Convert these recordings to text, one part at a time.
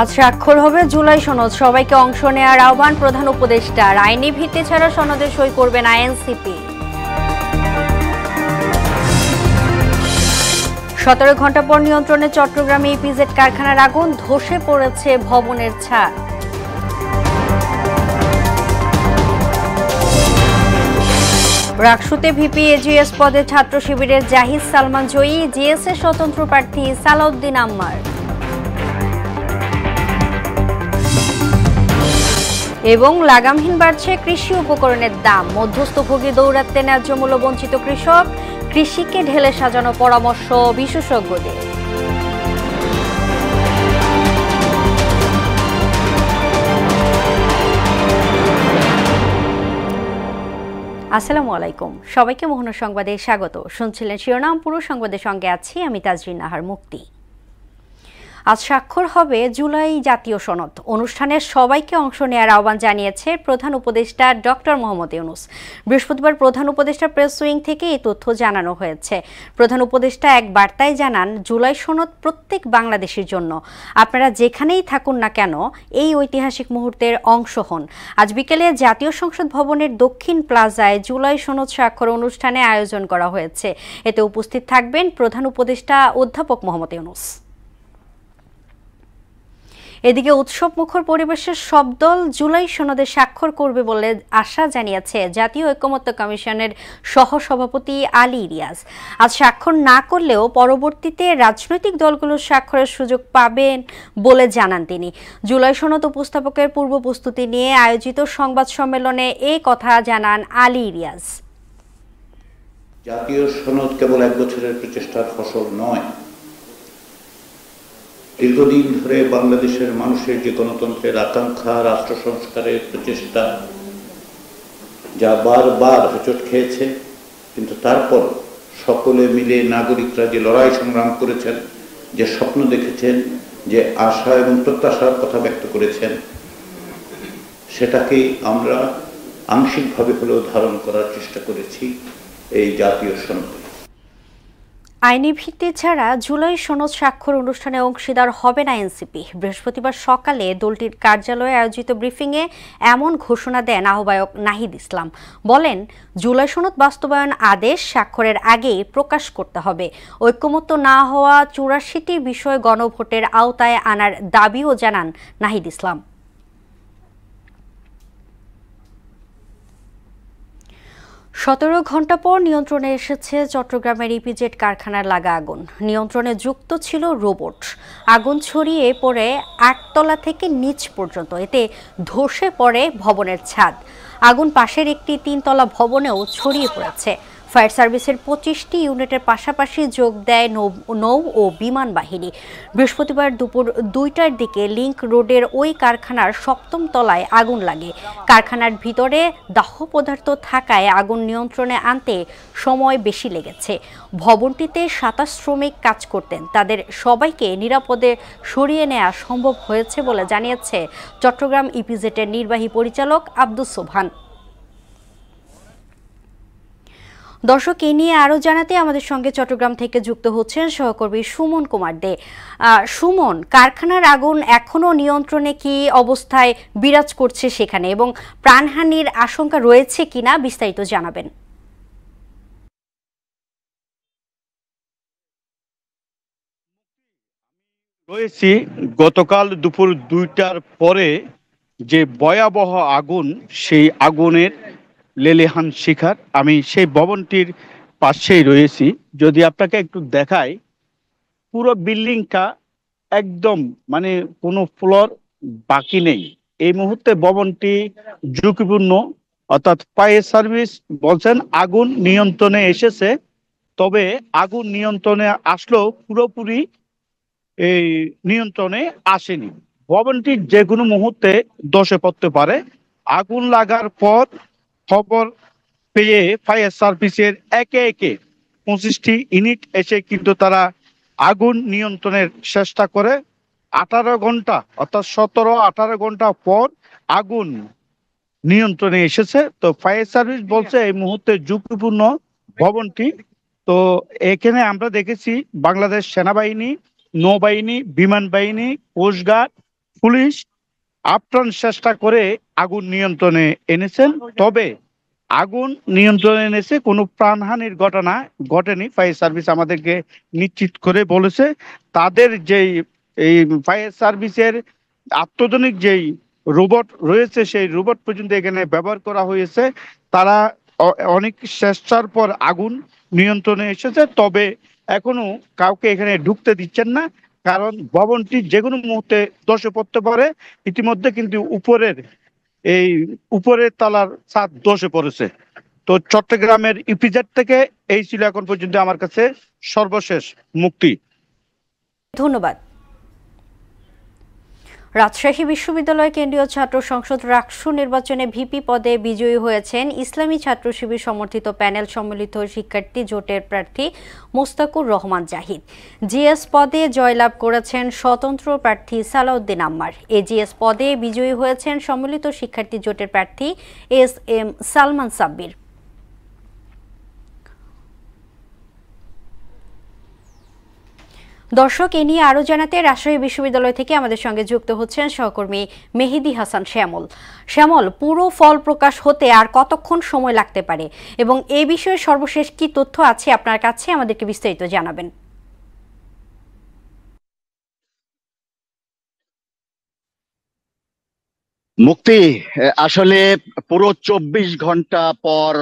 আজ স্বাক্ষর হবে জুলাই সনদ, সবাইকে অংশ নেওয়ার আহ্বান প্রধান উপদেষ্টার। আইনি ভিত্তি ছাড়া সনদে সই করবেন আইএনসিপি। 17 ঘন্টা পর নিয়ন্ত্রণে চট্টগ্রামে ইপিজেড কারখানার আগুন, ধসে পড়েছে ভবনের ছাদ। রাকসুতে ভিপি এজিএস পদে ছাত্র শিবিরের জাহিদ সালমান জয়ী, জিএসএ স্বতন্ত্র প্রার্থী সালাউদ্দিন আম্মার। এবং লাগামহীন বাড়ছে কৃষি উপকরণের দাম, মধ্যস্থভোগী দৌরাত্মে ন্যায্য মূল্য বঞ্চিত কৃষক, কৃষিকে ঢেলে সাজানো পরামর্শ বিশেষজ্ঞদের। আসসালামু আলাইকুম, সবাইকে মোহনা সংবাদে স্বাগত। শুনছিলেন শিরোনাম, পুরো সংবাদের সঙ্গে আছি আমি তাজরিন নাহার মুক্তি। আজ স্বাক্ষর হবে জুলাই জাতীয় সনদ। অনুষ্ঠানে সবাইকে অংশ নেওয়ার আহ্বান জানিয়েছে প্রধান উপদেষ্টা ডক্টর মোহাম্মদ ইউনূস। বৃহস্পতিবার প্রধান উপদেষ্টা প্রেস উইং থেকে এই তথ্য জানানো হয়েছে। প্রধান উপদেষ্টা এক বার্তায় জানান, জুলাই সনদ প্রত্যেক বাংলাদেশির জন্য। আপনারা যেখানেই থাকুন না কেন এই ঐতিহাসিক মুহূর্তের অংশ হন। আজ বিকেলে জাতীয় সংসদ ভবনের দক্ষিণ প্লাজায় জুলাই সনদ স্বাক্ষর অনুষ্ঠানে আয়োজন করা হয়েছে। এতে উপস্থিত থাকবেন প্রধান উপদেষ্টা অধ্যাপক মোহাম্মদ ইউনূস। এদিকে উৎসব মুখর পরিবেশের সব দল জুলাই সনদে স্বাক্ষর করবে বলে আশা জানিয়েছে জাতীয় ঐকমত্য কমিশনের সহসভাপতি আলী রিয়াজ। আজ স্বাক্ষর না করলেও পরবর্তীতে রাজনৈতিক দলগুলোর স্বাক্ষরের সুযোগ পাবেন বলে জানান তিনি। জুলাই সনদ উপস্থাপকের পূর্ব প্রস্তুতি নিয়ে আয়োজিত সংবাদ সম্মেলনে এই কথা জানান আলী রিয়াজ। জাতীয় সনদ কেবল এক বছরের প্রচেষ্টার ফসল নয়, দীর্ঘদিন ধরে বাংলাদেশের মানুষের যে গণতন্ত্রের আকাঙ্ক্ষা, রাষ্ট্র সংস্কারের প্রচেষ্টা, যা বারবার হোঁচট খেয়েছে, কিন্তু তারপর সকলে মিলে নাগরিকরা যে লড়াই সংগ্রাম করেছেন, যে স্বপ্ন দেখেছেন, যে আশা এবং প্রত্যাশার কথা ব্যক্ত করেছেন, সেটাকেই আমরা আংশিকভাবে হলেও ধারণ করার চেষ্টা করেছি এই জাতীয় সনদে। আইনি ভিত্তি ছাড়া জুলাই সনদ স্বাক্ষর অনুষ্ঠানে অংশীদার হবে না এনসিপি। বৃহস্পতিবার সকালে দলটির কার্যালয়ে আয়োজিত ব্রিফিংয়ে এমন ঘোষণা দেন আহ্বায়ক নাহিদ ইসলাম। বলেন, জুলাই সনদ বাস্তবায়ন আদেশ স্বাক্ষরের আগে প্রকাশ করতে হবে। ঐক্যমত্য না হওয়া 84টি বিষয় গণভোটের আওতায় আনার দাবিও জানান নাহিদ ইসলাম। 17 ঘন্টা পর নিয়ন্ত্রণে এসেছে চট্টগ্রামের ইপিজেড কারখানার লাগা আগুন। নিয়ন্ত্রণে যুক্ত ছিল রোবট। আগুন ছড়িয়ে পড়ে 8 তলা থেকে নিচ পর্যন্ত, এতে ধসে পড়ে ভবনের ছাদ। আগুন পাশের একটি 3 তলা ভবনেও ছড়িয়ে পড়েছে। ফায়ার সার্ভিসের 25টি ইউনিটের পাশাপাশি যোগ দেয় নৌ ও বিমান বাহিনী। বৃহস্পতিবার দুপুর 2টার দিকে লিংক রোডের ওই কারখানার 7ম তলায় আগুন লাগে। কারখানার ভিতরে দাহ পদার্থ থাকায় আগুন নিয়ন্ত্রণে আনতে সময় বেশি লেগেছে। ভবনটিতে 27 শ্রমিক কাজ করতেন, তাদের সবাইকে নিরাপদে সরিয়ে নেওয়া সম্ভব হয়েছে বলে জানিয়েছে চট্টগ্রাম ইপিজেডের নির্বাহী পরিচালক আব্দুস সোবহান। দর্শক, এ নিয়ে আরও জানাতে আমাদের সঙ্গে চট্টগ্রাম থেকে যুক্ত হচ্ছেন সহকর্মী সুমন কুমার দে। সুমন, কারখানার আগুন এখনো নিয়ন্ত্রণে কি অবস্থায় বিরাজ করছে সেখানে, এবং প্রাণহানির আশঙ্কা রয়েছে কিনা বিস্তারিত জানাবেন। রয়েছি গতকাল দুপুর 2টার পরে যে ভয়াবহ আগুন, সেই আগুনের লেলিহান শিখার। আমি সেই ভবনটির পাশেই রয়েছি। যদি আপনাকে একটু দেখাই, পুরো বিল্ডিংটা একদম কোনো ফ্লোর বাকি নেই। এই মুহূর্তে ভবনটি ঝুঁকিপূর্ণ, অর্থাৎ ফায়ার সার্ভিস বলছেন আগুন নিয়ন্ত্রণে এসেছে, তবে আগুন নিয়ন্ত্রণে আসলেও পুরোপুরি এই নিয়ন্ত্রণে আসেনি। ভবনটি যে কোনো মুহূর্তে ধসে পড়তে পারে। আগুন লাগার পর খবর পেয়ে ফায়ার সার্ভিসের একে একে 25টি ইউনিট এসে কিন্তু তারা আগুন নিয়ন্ত্রণের চেষ্টা করে। 18 ঘন্টা অর্থাৎ 17-18 ঘন্টা পর আগুন নিয়ন্ত্রণে এসেছে। তো ফায়ার সার্ভিস বলছে এই মুহূর্তে ঝুঁকিপূর্ণ ভবনটি। তো এখানে আমরা দেখেছি বাংলাদেশ সেনাবাহিনী, নৌবাহিনী, বিমান বাহিনী, কোস্টগার্ড, পুলিশ আপ্রাণ চেষ্টা করে আগুন নিয়ন্ত্রণে এনেছেন, তবে আগুন নিয়ন্ত্রণে এনেছে, কোনো প্রাণহানির ঘটনা ঘটেনি। ফায়ার সার্ভিস আমাদেরকে নিশ্চিত করে বলেছে তাদের যেই এই ফায়ার সার্ভিসের আত্মজনিক যেই রোবট রয়েছে সেই রোবট পর্যন্ত এখানে ব্যবহার করা হয়েছে। তারা অনেক চেষ্টার পর আগুন নিয়ন্ত্রণে এসেছে, তবে এখনো কাউকে এখানে ঢুকতে দিচ্ছেন না, কারণ ভবনটি যে কোনো মুহূর্তে ধসে পড়তে পারে। ইতিমধ্যে কিন্তু উপরের তালার ছাদ ধসে পড়েছে। তো চট্টগ্রামের ইপিজেড থেকে এই ছিল এখন পর্যন্ত আমার কাছে সর্বশেষ মুক্তি। ধন্যবাদ। রাজশাহী বিশ্ববিদ্যালয় কেন্দ্রীয় ছাত্র সংসদ রাকসু নির্বাচনে ভিপি পদে বিজয়ী হয়েছেন ইসলামী ছাত্র শিবির সমর্থিত প্যানেল সম্মিলিত শিক্ষার্থী জোটের প্রার্থী মোস্তাকুর রহমান জাহিদ। জিএস পদে জয়লাভ করেছেন স্বতন্ত্র প্রার্থী সালাউদ্দিন আম্মার। এজিএস পদে বিজয়ী হয়েছেন সম্মিলিত শিক্ষার্থী জোটের প্রার্থী এস এম সালমান সাব্বির। দর্শক, এ নিয়ে আরো জানাতে রাজশাহী বিশ্ববিদ্যালয় থেকে আমাদের সঙ্গে যুক্ত হচ্ছেন সহকর্মী মেহেদি হাসান শ্যামল। পুরো ফল প্রকাশ হতে আর কতক্ষণ সময় লাগতে পারে এবং এই বিষয়ে সর্বশেষ কি তথ্য আছে আপনার কাছে, আমাদেরকে বিস্তারিত জানাবেন। মুক্তি, আসলে পুরো 24 ঘন্টা পর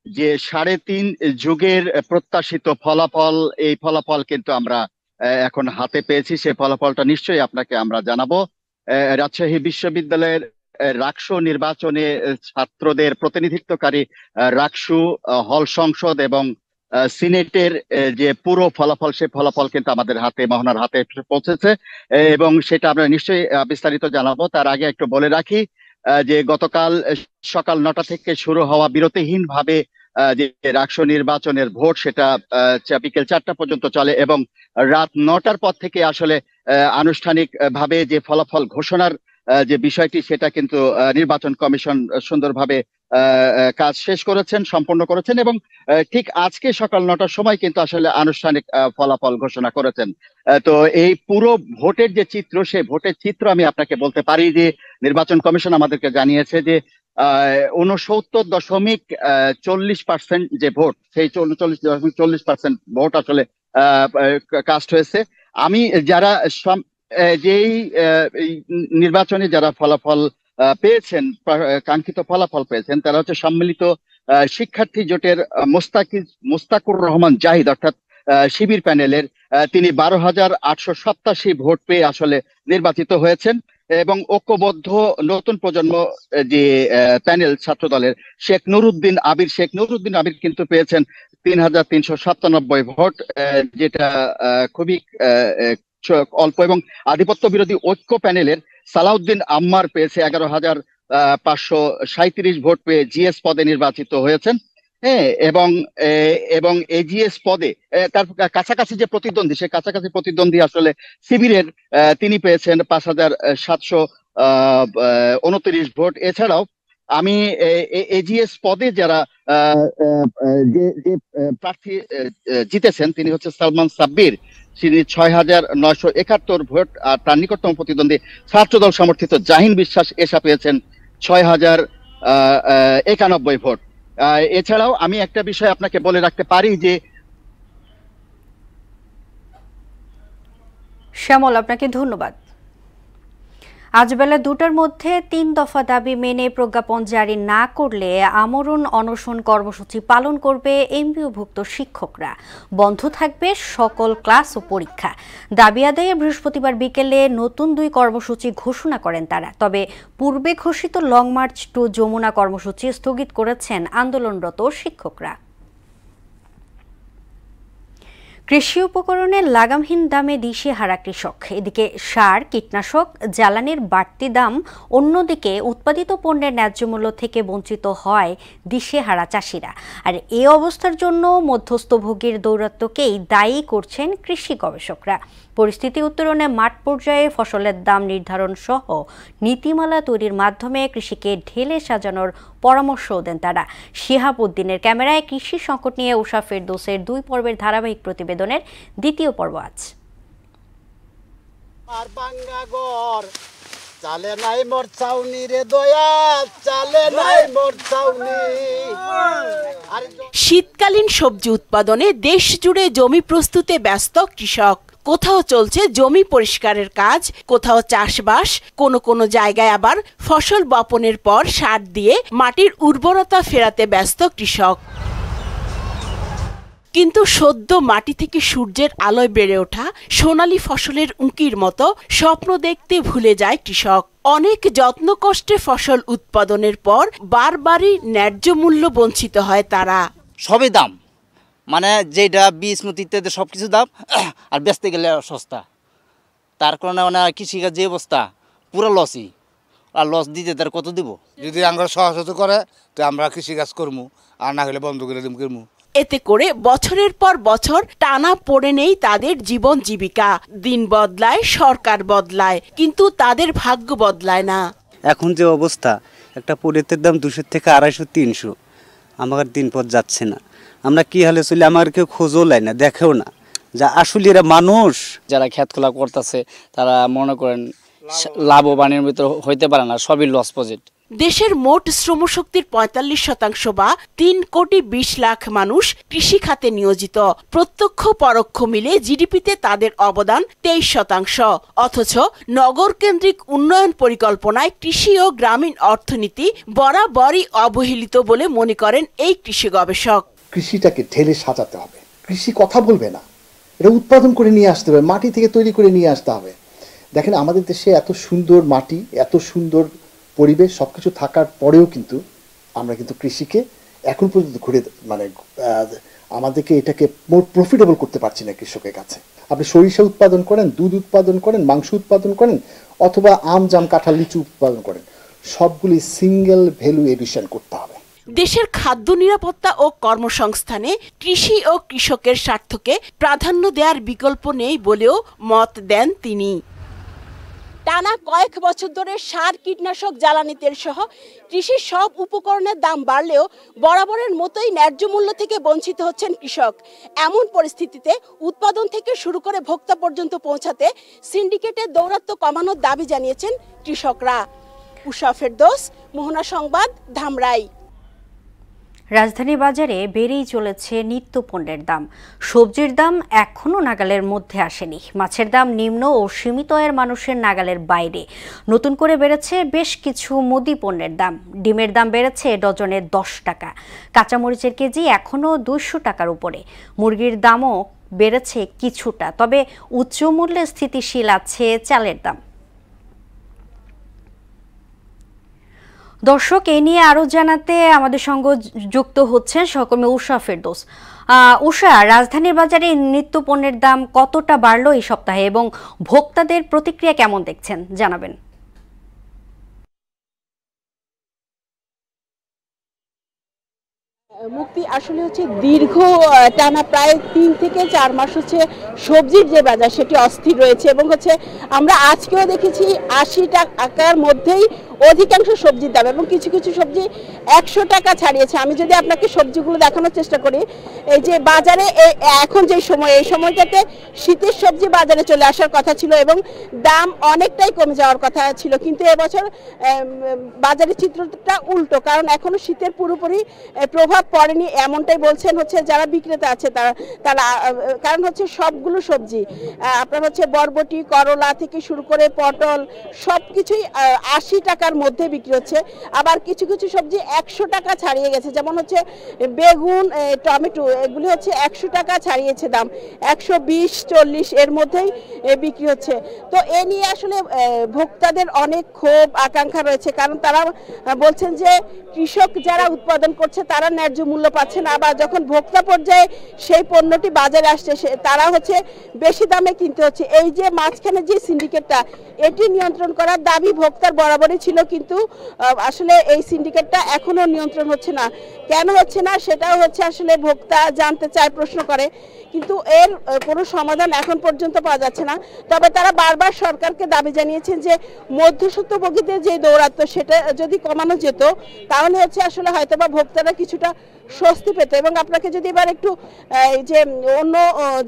যে 3.5 যুগের প্রত্যাশিত ফলাফল, এই ফলাফল কিন্তু আমরা এখন হাতে পেয়েছি। সেই ফলাফলটা নিশ্চয়ই আপনাকে আমরা জানাবো। রাজশাহী বিশ্ববিদ্যালয়ের রাকসু নির্বাচনে ছাত্রদের প্রতিনিধিত্বকারী রাকসু হল সংসদ এবং সিনেটের যে পুরো ফলাফল, সে ফলাফল কিন্তু আমাদের হাতে, মহনার হাতে পৌঁছেছে এবং সেটা আমরা নিশ্চয়ই বিস্তারিত জানাবো। তার আগে একটু বলে রাখি যে গতকাল সকাল 9টা থেকে শুরু হওয়া বিরতিহীন ভাবে যে রাকসু নির্বাচনের ভোট, সেটা বিকেল 4টা পর্যন্ত চলে এবং রাত 9টার পর থেকে আসলে আনুষ্ঠানিক ভাবে যে ফলাফল ঘোষণার যে বিষয়টি, সেটা কিন্তু নির্বাচন কমিশন সুন্দরভাবে কাজ শেষ করেছেন, সম্পন্ন করেছেন এবং ঠিক আজকে সকাল 9টার সময় কিন্তু আসলে আনুষ্ঠানিক ফলাফল ঘোষণা করেছেন। তো এই পুরো ভোটের যে চিত্র, সেই ভোটের চিত্র আমি আপনাকে বলতে পারি যে নির্বাচন কমিশন আমাদেরকে জানিয়েছে যে 69.40% যে ভোট, সেই 40% ভোট আসলে কাস্ট হয়েছে। আমি যারা যেই নির্বাচনে যারা ফলাফল পেয়েছেন, কাঙ্ক্ষিত ফলাফল পেয়েছেন, তারা হচ্ছে সম্মিলিত শিক্ষার্থী জোটের মোস্তাকুর রহমান জাহিদ, অর্থাৎ শিবির প্যানেলের। তিনি 12,887 ভোট পেয়ে আসলে নির্বাচিত হয়েছেন এবং ঐক্যবদ্ধ নতুন প্রজন্ম যে প্যানেল ছাত্র দলের শেখ নুরুদ্দিন আবির কিন্তু পেয়েছেন 3,397 ভোট, যেটা খুবই অল্প। এবং আধিপত্য বিরোধী ঐক্য প্যানেলের সালাউদ্দিন আম্মার পেয়েছে 11,537 ভোট পেয়ে জিএস পদে নির্বাচিত হয়েছেন। হ্যাঁ, এবং এজিএস পদে তার কাছাকাছি যে প্রতিদ্বন্দ্বী, সে কাছাকাছি প্রতিদ্বন্দ্বী আসলে শিবিরের, তিনি পেয়েছেন 5,729 ভোট। এছাড়াও আমি এজিএস পদে যারা যে প্রার্থী জিতেছেন, তিনি হচ্ছে সালমান সাব্বির, তিনি 6,971 ভোট। আর তার নিকটতম প্রতিদ্বন্দ্বী ছাত্রদল সমর্থিত জাহিন বিশ্বাস এসা পেয়েছেন 6,091 ভোট। এছাড়াও আমি একটা বিষয় আপনাকে বলে রাখতে পারি যে শ্যামল, আপনাকে ধন্যবাদ। আজ বেলা 2টার মধ্যে 3 দফা দাবি মেনে প্রজ্ঞাপন জারি না করলে আমরণ অনশন কর্মসূচি পালন করবে এমপিওভুক্ত শিক্ষকরা। বন্ধ থাকবে সকল ক্লাস ও পরীক্ষা। দাবি আদায়ে বৃহস্পতিবার বিকেলে নতুন 2 কর্মসূচি ঘোষণা করেন তারা। তবে পূর্বে ঘোষিত লং মার্চ টু যমুনা কর্মসূচি স্থগিত করেছেন আন্দোলনরত শিক্ষকরা। কৃষি উপকরণের লাগামহীন দামে দিশেহারা কৃষক। এদিকে সার, কীটনাশক, জ্বালানির বাড়তি দাম, অন্যদিকে উৎপাদিত পণ্যের ন্যায্য মূল্য থেকে বঞ্চিত হয় দিশেহারা চাষিরা। আর এই অবস্থার জন্য মধ্যস্থভোগীর দৌরাত্ম্যকেই দায়ী করছেন কৃষি গবেষকরা। পরিস্থিতি উত্তরণে মাঠ পর্যায়ে ফসলের দাম নির্ধারণ সহ নীতিমালা তৈরির মাধ্যমে কৃষিকে ঢেলে সাজানোর পরামর্শও দেন তারা। শিহাব উদ্দিনের ক্যামেরায় কৃষি সংকট নিয়ে উষা ফেরদৌসের 2 পর্বের ধারাবাহিক প্রতিবেদনের দ্বিতীয় পর্ব আজ। চালে নাই মোর ছাউনি রে দয়া, চালে নাই মোর ছাউনি। শীতকালীন সবজি উৎপাদনে দেশ জুড়ে জমি প্রস্তুতে ব্যস্ত কৃষক। কোথাও চলছে জমি পরিষ্কারের কাজ, কোথাও চাষবাস, কোনো জায়গায় আবার ফসল বপনের পর সার দিয়ে মাটির উর্বরতা ফেরাতে ব্যস্ত কৃষক। কিন্তু সদ্য মাটি থেকে সূর্যের আলোয় বেড়ে ওঠা সোনালী ফসলের উঁকির মতো স্বপ্ন দেখতে ভুলে যায় কৃষক। অনেক যত্ন কষ্টে ফসল উৎপাদনের পর বারবারই ন্যায্য মূল্য বঞ্চিত হয় তারা। সবই দাম, মানে যেটা বীজ মতি ইত্যাদি সব কিছু দাম, আর বেচতে গেলে সস্তা। তার কারণে মানে কৃষিকাজ যে অবস্থা, পুরো লসই। আর লস দিতে তার কত দিব? যদি আমরা সহযোগিতা করে তো আমরা কৃষিকাজ করবো, আর না হলে বন্ধ করে দিব করবো। এতে করে বছরের পর বছর টানা পড়ে নেই তাদের জীবন জীবিকা। দিন বদলায়, সরকার বদলায়, কিন্তু তাদের ভাগ্য বদলায় না। এখন যে অবস্থা, একটা পরিতের দাম 200 থেকে 250, 300, আমার দিন পথ যাচ্ছে না। আমরা কি হালে চলি, আমার কেউ খোঁজও লাই না, দেখেও না যা আসলে এরা মানুষ। যারা খেত খোলা করতেছে তারা মনে করেন লাভবানের ভিতর হইতে পারে না, সবই লস প্রজেক্ট। দেশের মোট শ্রমশক্তির 45% বা 3,20,00,000 মানুষ কৃষি খাতে নিয়োজিত। প্রত্যক্ষ পরোক্ষ মিলে জিডিপিতে তাদের অবদান 23%। অথচ নগর কেন্দ্রিক উন্নয়ন পরিকল্পনায় কৃষি ও গ্রামীণ অর্থনীতি বরাবরই অবহেলিত বলে মনে করেন এই কৃষি গবেষক। কৃষিটাকে ঢেলে সাজাতে হবে। কৃষি কথা বলবে না, এটা উৎপাদন করে নিয়ে আসতে হবে, মাটি থেকে তৈরি করে নিয়ে আসতে হবে। দেখেন আমাদের দেশে এত সুন্দর মাটি, এত সুন্দর পরিবেশ সবকিছু থাকার পরেও কিন্তু আমরা কিন্তু কৃষিকে এখন পর্যন্ত আমাদেরকে এটাকে মোর প্রফিটেবল করতে পারছি না কৃষকের কাছে। আপনি সরিষা উৎপাদন করেন, দুধ উৎপাদন করেন, মাংস উৎপাদন করেন, অথবা আম জাম কাঁঠাল লিচু উৎপাদন করেন, সবগুলি সিঙ্গেল ভ্যালু এডিশন করতে হবে। দেশের খাদ্য নিরাপত্তা ও কর্মসংস্থানে কৃষি ও কৃষকের স্বার্থকে প্রাধান্য দেওয়ার বিকল্প নেই বলেও মত দেন তিনি। টানা কয়েক বছর ধরে সার, কীটনাশক, জ্বালানি তেল সহ কৃষির সব উপকরণের দাম বাড়লেও বরাবরের মতোই ন্যায্য মূল্য থেকে বঞ্চিত হচ্ছেন কৃষক। এমন পরিস্থিতিতে উৎপাদন থেকে শুরু করে ভোক্তা পর্যন্ত পৌঁছাতে সিন্ডিকেটের দৌরাত্ম্য কমানোর দাবি জানিয়েছেন কৃষকরা। উষা ফেরদৌস, মোহনা সংবাদ, ধামরাই। রাজধানী বাজারে বেড়েই চলেছে নিত্য পণ্যের দাম। সবজির দাম এখনও নাগালের মধ্যে আসেনি। মাছের দাম নিম্ন ও সীমিত আয়ের মানুষের নাগালের বাইরে। নতুন করে বেড়েছে বেশ কিছু মুদি পণ্যের দাম। ডিমের দাম বেড়েছে ডজনে 10 টাকা। কাঁচামরিচের কেজি এখনও 200 টাকার উপরে। মুরগির দামও বেড়েছে কিছুটা, তবে উচ্চ মূল্যে স্থিতিশীল আছে চালের দাম। দর্শক, এ নিয়ে আরো জানাতে আমাদের সঙ্গে যুক্ত হচ্ছেন সহকর্মী উষা ফেরদৌস। উষা, রাজধানীর বাজারে নিত্য পণ্যের দাম কতটা বাড়লো এই সপ্তাহে এবং ভোক্তাদের প্রতিক্রিয়া কেমন দেখছেন জানাবেন। মুক্তি আসলে হচ্ছে দীর্ঘ টানা প্রায় 3 থেকে 4 মাস হচ্ছে সবজির যে বাজার সেটি অস্থির রয়েছে এবং হচ্ছে আমরা আজকেও দেখেছি 80 টাকার মধ্যেই অধিকাংশ সবজির দাম এবং কিছু কিছু সবজি 100 টাকা ছাড়িয়েছে। আমি যদি আপনাকে সবজিগুলো দেখানোর চেষ্টা করি, এই যে বাজারে এখন যে সময়, এই সময়টাতে শীতের সবজি বাজারে চলে আসার কথা ছিল এবং দাম অনেকটাই কমে যাওয়ার কথা ছিল, কিন্তু এবছর বাজারের চিত্রটা উল্টো, কারণ এখনো শীতের পুরোপুরি প্রভাব পড়েনি এমনটাই বলছেন হচ্ছে যারা বিক্রেতা আছে তারা। কারণ হচ্ছে সবগুলো সবজি আপনার হচ্ছে বরবটি, করলা থেকে শুরু করে পটল সবকিছুই 80 টাকার মধ্যে বিক্রি হচ্ছে। আবার কিছু কিছু সবজি 100 টাকা ছাড়িয়ে গেছে, যেমন হচ্ছে বেগুন, টমেটো, এগুলি হচ্ছে 100 টাকা ছাড়িয়েছে দাম, 120-40 এর মধ্যেই বিক্রি হচ্ছে। তো এ নিয়ে আসলে ভোক্তাদের অনেক ক্ষোভ আকাঙ্ক্ষা রয়েছে, কারণ তারা বলছেন যে কৃষক যারা উৎপাদন করছে তারা ন্যায্য মূল্য পাচ্ছে না, আবার যখন ভোক্তা পর্যায়ে সেই পণ্যটি বাজারে আসছে তারা হচ্ছে বেশি দামে কিনতে হচ্ছে। এই যে মাঝখানে যে সিন্ডিকেটটা, এটি নিয়ন্ত্রণ করার দাবি ভোক্তার বরাবরই ছিল, কিন্তু আসলে এই সিন্ডিকেটটা এখনো নিয়ন্ত্রণ হচ্ছে না। কেন হচ্ছে না সেটাও হচ্ছে আসলে ভোক্তা জানতে চায়, প্রশ্ন করে, কিন্তু এর কোনো সমাধান এখন পর্যন্ত পাওয়া যাচ্ছে না। তবে তারা বারবার সরকারকে দাবি জানিয়েছেন যে মধ্যস্বত্বভোগীদের যে দৌরাত্ম্য সেটা যদি কমানো যেত তাহলে হচ্ছে আসলে হয়তোবা ভোক্তারা কিছুটা স্বস্তি পেত। এবং আপনাকে যদি এবার একটু এই যে অন্য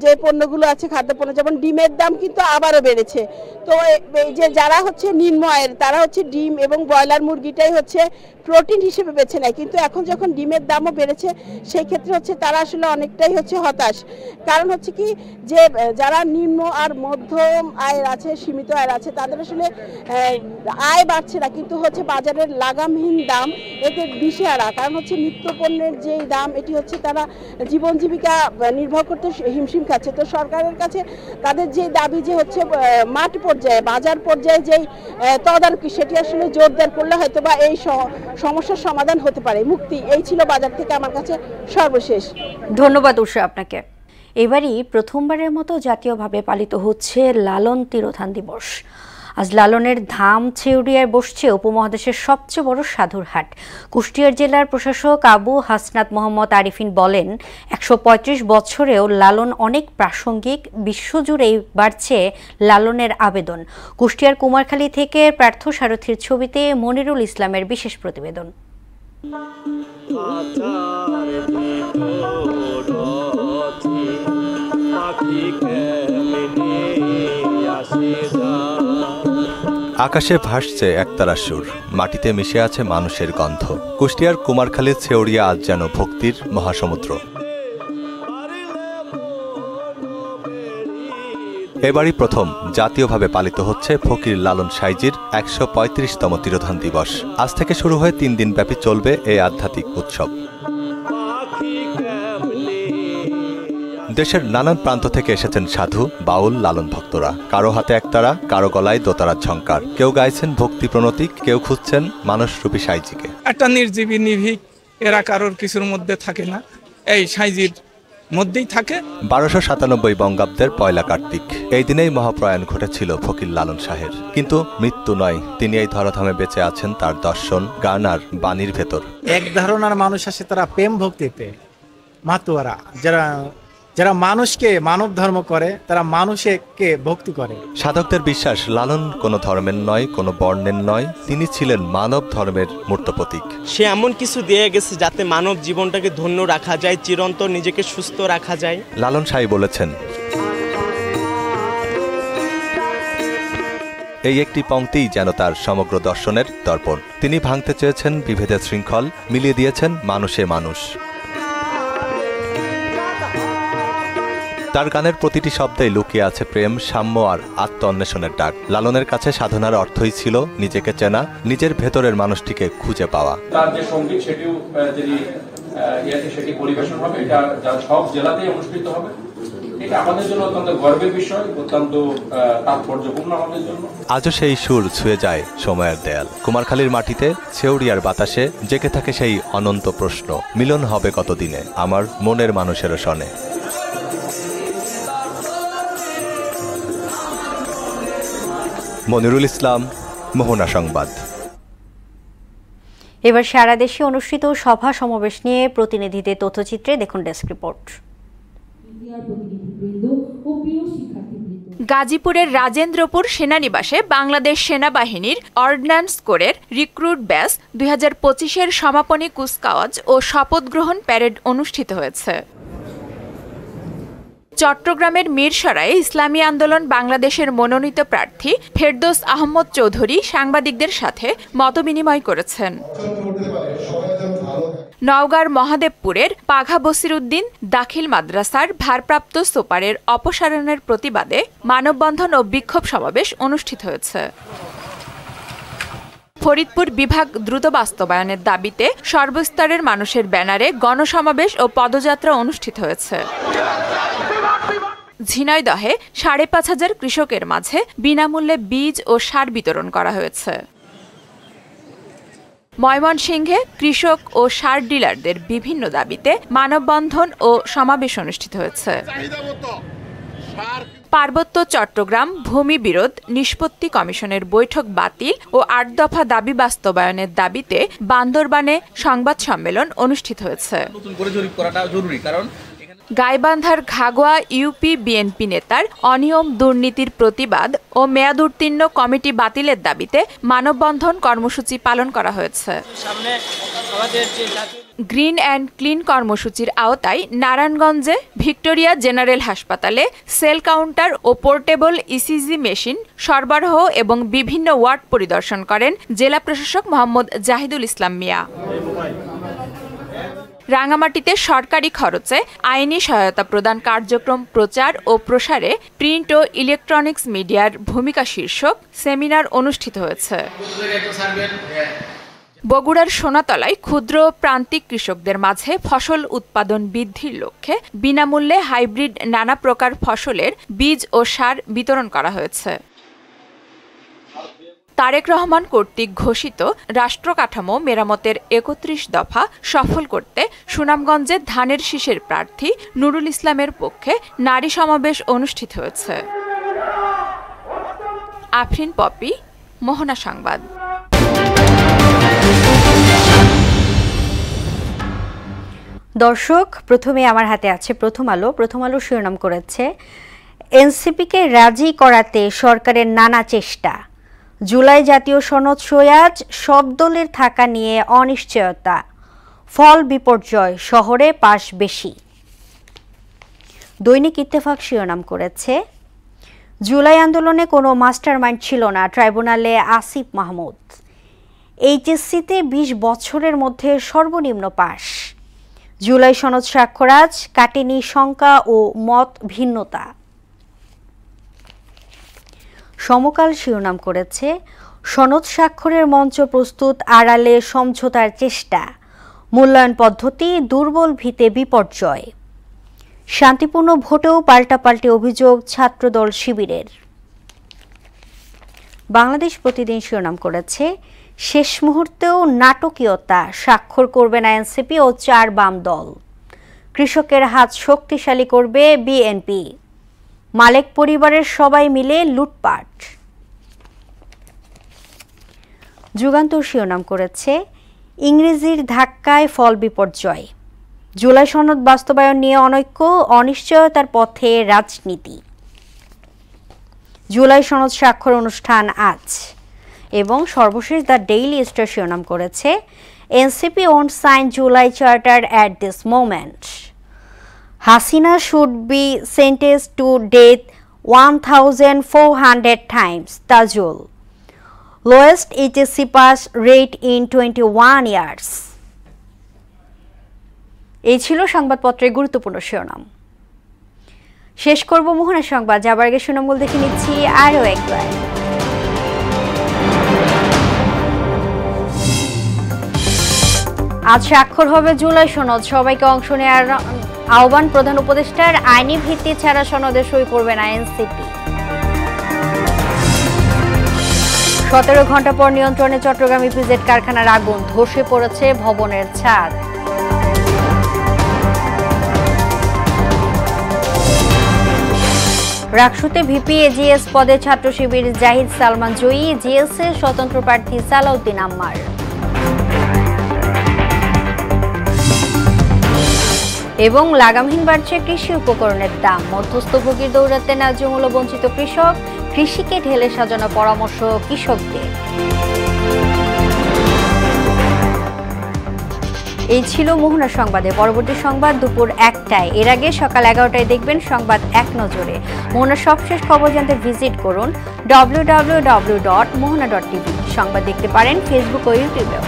যে পণ্যগুলো আছে খাদ্যপণ্য যেমন ডিমের দাম কিন্তু আবারও বেড়েছে। তো এই যে যারা হচ্ছে নিম্ন আয়ের তারা হচ্ছে ডিম এবং ব্রয়লার মুরগিটাই হচ্ছে প্রোটিন হিসেবে বেছে নেয়, কিন্তু এখন যখন ডিমের দামও বেড়েছে সেই ক্ষেত্রে হচ্ছে তারা আসলে অনেকটাই হচ্ছে হতাশ। কারণ হচ্ছে কি যে যারা নিম্ন আর মধ্যম আয়ের আছে, সীমিত আয়ের আছে, তাদের আসলে আয় বাড়ছে না, কিন্তু হচ্ছে বাজারের লাগামহীন দাম এতে দিশেহারা। কারণ হচ্ছে নিত্য পণ্যের যেই দাম এটি হচ্ছে তারা জীবন জীবিকা নির্ভর করতে হিমশিম খাচ্ছে। তো সরকারের কাছে তাদের যে দাবি যে হচ্ছে মাঠ পর্যায়ে বাজার পর্যায়ে যেই তদারকি সেটি আসলে জোরদার করলে হয়তো বা এই সমস্যার সমাধান হতে পারে। মুক্তি এই ছিল বাজার থেকে আমার কাছে সর্বশেষ। ধন্যবাদ উষা আপনাকে। এবারই প্রথমবারের মতো জাতীয়ভাবে পালিত হচ্ছে লালন তিরোধান দিবস। আজ লালনের ধাম ছেউরিয়ায় বসছে উপমহাদেশের সবচেয়ে বড় সাধুর হাট। কুষ্টিয়া জেলার প্রশাসক আবু হাসনাত মোহাম্মদ আরিফিন বলেন, ১৩৫ বছরেও লালন অনেক প্রাসঙ্গিক, বিশ্বজুড়েই বাড়ছে লালনের আবেদন। কুষ্টিয়ার কুমারখালী থেকে পার্থ সারথীর ছবিতে মনিরুল ইসলামের বিশেষ প্রতিবেদন। আকাশে ভাসছে একতারা সুর, মাটিতে মিশে আছে মানুষের গন্ধ। কুষ্টিয়ার কুমারখালীর ছেউরিয়া আজ যেন ভক্তির মহাসমুদ্র। এবারই প্রথম জাতীয়ভাবে পালিত হচ্ছে ফকির লালন সাইজির ১৩৫তম তিরোধান দিবস। আজ থেকে শুরু হয়ে ৩ দিন ব্যাপী চলবে এই আধ্যাত্মিক উৎসব। দেশের নানান প্রান্ত থেকে এসেছেন সাধু, বাউল, লালন ভক্তরা। কারো হাতে একতারা, কারো গলায় দোতারার ঝংকার। কেউ গাইছেন ভক্তি প্রণতিক, কেউ খুঁজছেন মানসরূপী সাইজিকে। একটা নির্জীবী নির্ভীক, এরা কারোর কিছুর মধ্যে থাকে না, এই সাইজির মধ্যেই থাকে। ১২৯৭ বঙ্গাব্দের ১ কার্তিক এই দিনেই মহাপ্রয়াণ ঘটেছিল ফকির লালন শাহের। কিন্তু মৃত্যু নয়, তিনি এই ধরাধামে বেঁচে আছেন তার দর্শন, গান আর বাণীর ভেতর। এক ধারণার মানুষ আছে তারা প্রেম ভক্তিতে মাতুয়ারা, যারা মানুষকে মানব ধর্ম করে, তারা মানুষকে ভক্তি করে। সাধকদের বিশ্বাস লালন কোনো ধর্মের নয়, কোনো বর্ণের নয়, তিনি ছিলেন মানব ধর্মের মূর্ত প্রতীক। সে এমন কিছু দিয়ে গেছে যাতে মানব জীবনটাকে ধন্য রাখা যায়, চিরন্তন নিজেকে সুস্থ রাখা যায়। লালন সাই বলেছেন, এই একটি পংক্তিই যেন তার সমগ্র দর্শনের দর্পণ। তিনি ভাঙতে চেয়েছেন বিভেদের শৃঙ্খল, মিলিয়ে দিয়েছেন মানুষে মানুষ। তার গানের প্রতিটি শব্দেই লুকিয়ে আছে প্রেম, সাম্য আর আত্ম অন্বেষণের ডাক। লালনের কাছে সাধনার অর্থই ছিল নিজেকে চেনা, নিজের ভেতরের মানুষটিকে খুঁজে পাওয়া। তার যে সঙ্গীত সেটি পরিবেশন হবে, এটা সব জেলাতেই অনুষ্ঠিত হবে। এটা আমাদের জন্য অত্যন্ত গর্বের বিষয়, অত্যন্ত তাৎপর্যপূর্ণ আমাদের জন্য। আজও সেই সুর ছুঁয়ে যায় সময়ের দেয়াল। কুমারখালীর মাটিতে ছেউরিয়ার বাতাসে জেগে থাকে সেই অনন্ত প্রশ্ন, মিলন হবে কতদিনে আমার মনের মানুষের সনে। মনিরুল ইসলাম, মোহনা সংবাদ। এবার সারা দেশে অনুষ্ঠিত সভা সমাবেশ নিয়ে প্রতিনিধিদের তথ্যচিত্রে দেখুন ডেস্ক রিপোর্ট। গাজীপুরের রাজেন্দ্রপুর সেনানিবাসে বাংলাদেশ সেনাবাহিনীর অর্ডিন্যান্স কোরের রিক্রুট ব্যাচ ২০২৫-এর সমাপনী কুচকাওয়াজ ও শপথ গ্রহণ প্যারেড অনুষ্ঠিত হয়েছে। চট্টগ্রামের মিরসরায়ে ইসলামী আন্দোলন বাংলাদেশের মনোনীত প্রার্থী ফেরদৌস আহমদ চৌধুরী সাংবাদিকদের সাথে মতবিনিময় করেছেন। নওগাঁর মহাদেবপুরের পাঘা বসিরউদ্দিন দাখিল মাদ্রাসার ভারপ্রাপ্ত সুপারের অপসারণের প্রতিবাদে মানববন্ধন ও বিক্ষোভ সমাবেশ অনুষ্ঠিত হয়েছে। ফরিদপুর বিভাগ দ্রুত বাস্তবায়নের দাবিতে সর্বস্তরের মানুষের ব্যানারে গণসমাবেশ ও পদযাত্রা অনুষ্ঠিত হয়েছে। ঝিনাইদহে ৫,৫০০ কৃষকের মাঝে বিনামূল্যে বীজ ও সার বিতরণ করা হয়েছে। ময়মনসিংহে কৃষক ও সার ডিলারদের বিভিন্ন দাবিতে মানববন্ধন ও সমাবেশ অনুষ্ঠিত হয়েছে। পার্বত্য চট্টগ্রাম ভূমি বিরোধ নিষ্পত্তি কমিশনের বৈঠক বাতিল ও ৮ দফা দাবি বাস্তবায়নের দাবিতে বান্দরবানে সংবাদ সম্মেলন অনুষ্ঠিত হয়েছে। গাইবান্ধার ঘাগোয়া ইউপি বিএনপি নেতার অনিয়ম দুর্নীতির প্রতিবাদ ও মেয়াদ উত্তীর্ণ কমিটি বাতিলের দাবিতে মানববন্ধন কর্মসূচি পালন করা হয়েছে। গ্রিন অ্যান্ড ক্লিন কর্মসূচির আওতায় নারায়ণগঞ্জে ভিক্টোরিয়া জেনারেল হাসপাতালে সেল কাউন্টার ও পোর্টেবল ইসিজি মেশিন সরবরাহ এবং বিভিন্ন ওয়ার্ড পরিদর্শন করেন জেলা প্রশাসক মোহাম্মদ জাহিদুল ইসলাম মিয়া। রাঙামাটিতে সরকারি খরচে আইনি সহায়তা প্রদান কার্যক্রম প্রচার ও প্রসারে প্রিন্ট ও ইলেকট্রনিক্স মিডিয়ার ভূমিকা শীর্ষক সেমিনার অনুষ্ঠিত হয়েছে। বগুড়ার সোনাতলায় ক্ষুদ্র প্রান্তিক কৃষকদের মাঝে ফসল উৎপাদন বৃদ্ধির লক্ষ্যে বিনামূল্যে হাইব্রিড নানা প্রকার ফসলের বীজ ও সার বিতরণ করা হয়েছে। তারেক রহমান কর্তৃক ঘোষিত রাষ্ট্র কাঠামো মেরামতের ৩১ দফা সফল করতে সুনামগঞ্জে ধানের শীষের প্রার্থী নুরুল ইসলামের পক্ষে নারী সমাবেশ অনুষ্ঠিত হয়েছে। আফরিন পপি, মোহনা সংবাদ। দর্শক, প্রথমে আমার হাতে আছে প্রথম আলো। প্রথম আলো শিরোনাম করেছে এনসিপিকে রাজি করাতে সরকারের নানা চেষ্টা, জুলাই জাতীয় সনদ সইয়াজ, সব দলের থাকা নিয়ে অনিশ্চয়তা, ফল বিপর্যয়, শহরে পাস বেশি। দৈনিক ইত্তেফাক শিরোনাম করেছে জুলাই আন্দোলনে কোনো মাস্টারমাইন্ড ছিল না, ট্রাইব্যুনালে আসিফ মাহমুদ। এইচএসসিতে ২০ বছরের মধ্যে সর্বনিম্ন পাস, জুলাই সনদ স্বাক্ষরাজ, কাটেনি শঙ্কা ও মত ভিন্নতা। সমকাল শিরোনাম করেছে সনদ স্বাক্ষরের মঞ্চ প্রস্তুত, আড়ালে সমঝোতার চেষ্টা, মূল্যায়ন পদ্ধতি দুর্বল, ভিতে বিপর্যয়। শান্তিপূর্ণ ভোটেও পাল্টাপাল্টি অভিযোগ ছাত্রদল শিবিরের। বাংলাদেশ প্রতিদিন শিরোনাম করেছে শেষ মুহূর্তেও নাটকীয়তা, স্বাক্ষর করবে না এনসিপি ও 4 বাম দল, কৃষকের হাত শক্তিশালী করবে বিএনপি, মালেক পরিবারের সবাই মিলে লুটপাট। যুগান্তর শিরোনাম করেছে ইংরেজির ধাক্কায় ফল বিপর্যয়, জুলাই সনদ বাস্তবায়ন নিয়ে অনৈক্য, অনিশ্চয়তার পথে রাজনীতি। জুলাই সনদ স্বাক্ষর অনুষ্ঠান আজ। এবং সর্বশেষ দ্য ডেইলি স্টার শিরোনাম করেছে NCP won't sign July charter at this moment, Hasina should be sentenced to death 1400 times, Tajul lowest HSC pass rate in 21 years. এই ছিল সংবাদপত্রের গুরুত্বপূর্ণ শিরোনাম। শেষ করব মোহনা সংবাদ, যাবার আগে শিরোনামগুলো দেখে নিচ্ছি আরও একবার। আজ স্বাক্ষর হবে জুলাই সনদ, সবাইকে অংশ নেওয়ার আহ্বান প্রধান উপদেষ্টার। আইনি ভিত্তি ছাড়া সনদে সই করবে না এনসিপি। 17 ঘন্টা পর নিয়ন্ত্রণে চট্টগ্রাম ইপিজেড কারখানার আগুন, ধসে পড়েছে ভবনের ছাদ। রাকসুতে ভিপি এজিএস পদে ছাত্র শিবির জাহিদ সালমান জয়ী, জিএস এর স্বতন্ত্র প্রার্থী সালাউদ্দিন আম্মার। এবং লাগামহীন বাড়ছে কৃষি উপকরণের দাম, মধ্যস্থভোগীর দৌড়াতে ন্যায্য মূল্য বঞ্চিত কৃষক, কৃষিকে ঢেলে সাজানো পরামর্শ কৃষকদের। এই ছিল মোহনা সংবাদে। পরবর্তী সংবাদ দুপুর 1টায়। এর আগে সকাল 11টায় দেখবেন সংবাদ এক নজরে। মোহনার সবশেষ খবর জানতে ভিজিট করুন www.mohana.tv। সংবাদ দেখতে পারেন ফেসবুক ও ইউটিউবেও।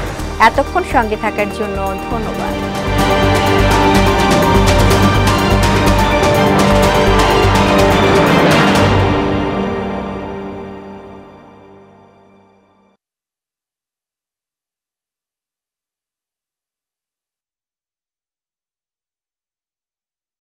এতক্ষণ সঙ্গে থাকার জন্য ধন্যবাদ।